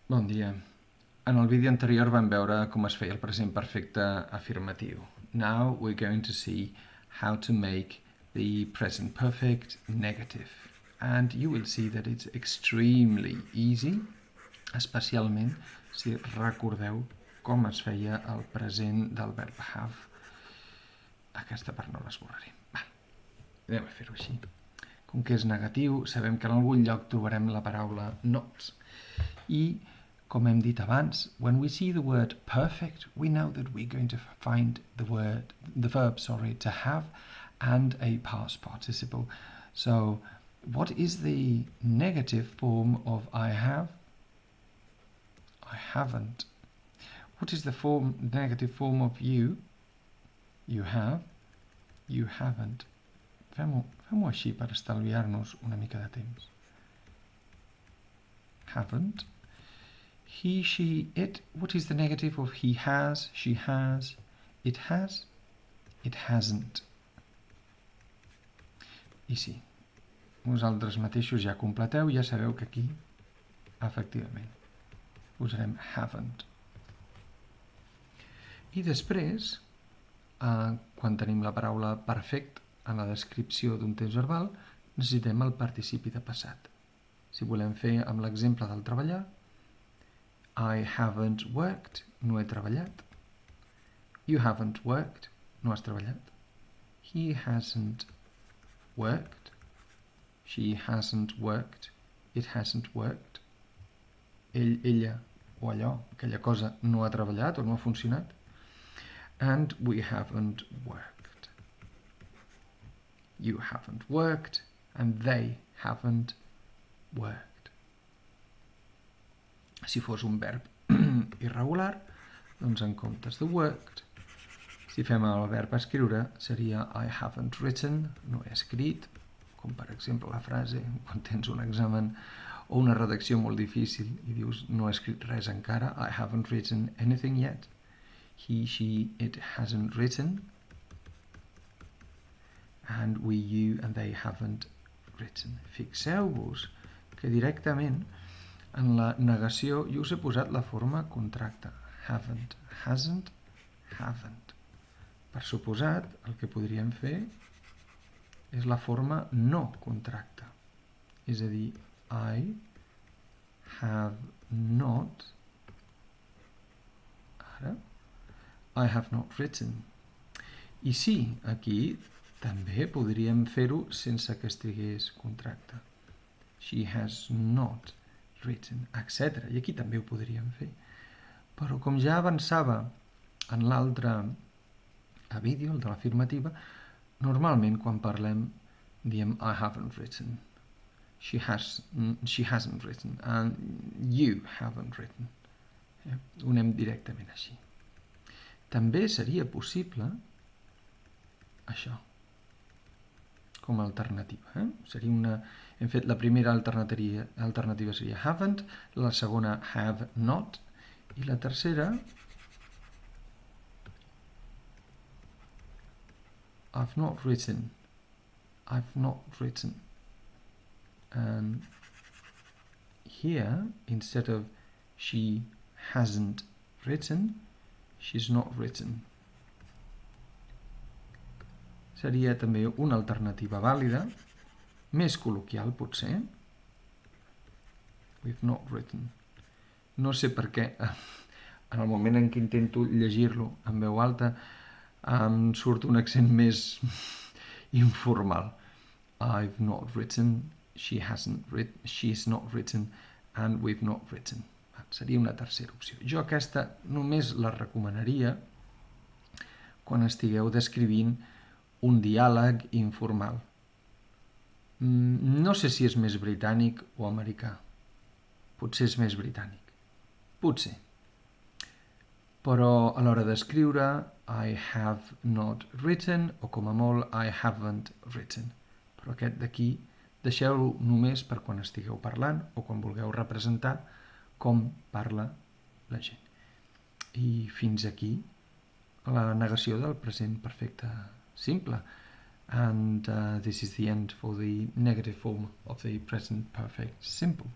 Bon dia. En el vídeo anterior vam veure com es feia el present perfecte afirmatiu. Now we're going to see how to make the present perfect negative. And you will see that it's extremely easy, especialment si recordeu com es feia el present del verb have. Aquesta part no l'esborraré. Anem a fer-ho així. Com que és negatiu, sabem que en algun lloc trobarem la paraula not. I, com hem dit abans, when we see the word perfect, we know that we're going to find the verb, to have and a past participle. So, what is the negative form of I have? I haven't. What is the negative form of you? You have. You haven't. Fem-ho així per estalviar-nos una mica de temps. Haven't. He, she, it. What is the negative of he has, she has, it has? It hasn't. I sí, vosaltres mateixos ja completeu, ja sabeu que aquí, efectivament, posarem haven't. I després, quan tenim la paraula perfect en la descripció d'un temps verbal, necessitem el participi de passat. Si volem fer amb l'exemple del treballar, I haven't worked, no he treballat. You haven't worked, no has treballat. He hasn't worked. She hasn't worked. It hasn't worked. Ell, ella o allò, aquella cosa no ha treballat o no ha funcionat. And we haven't worked. You haven't worked and they haven't worked. Si fos un verb irregular, doncs en comptes de worked, si fem el verb escriure, seria I haven't written, no he escrit, com per exemple la frase quan tens un examen o una redacció molt difícil i dius no he escrit res encara, I haven't written anything yet. He, she, it hasn't written. And we, you, and they haven't written. Fixeu-vos que directament en la negació jo us he posat la forma contracte. Haven't, hasn't, haven't. Per suposat, el que podríem fer és la forma no contracte. És a dir, I have not, ara, I have not written. I sí, aquí també podríem fer-ho sense que estigués contracte. She has not written, etc. I aquí també ho podríem fer. Però com ja avançava en l'altre vídeo, el de l'afirmativa, normalment quan parlem diem I haven't written, she hasn't written, and you haven't written. Ho anem directament així. També seria possible això, com a alternativa. Seria una... Hem fet la primera alternativa seria haven't, la segona have not, i la tercera I've not written. I've not written. And here, instead of she hasn't written, she's not written. Seria també una alternativa vàlida, més col·loquial potser. We've not written. No sé per què, en el moment en què intento llegir-lo en veu alta, em surt un accent més informal. I've not written, she's not written, and we've not written. Seria una tercera opció. Jo aquesta només la recomanaria quan estigueu descrivint un diàleg informal. No sé si és més britànic o americà. Potser és més britànic. Potser. Però a l'hora d'escriure I have not written o com a molt I haven't written. Però aquest d'aquí deixeu-lo només per quan estigueu parlant o quan vulgueu representar com parla la gent. I fins aquí la negació del present perfecte simple. And this is the end for the negative form of the present perfect simple.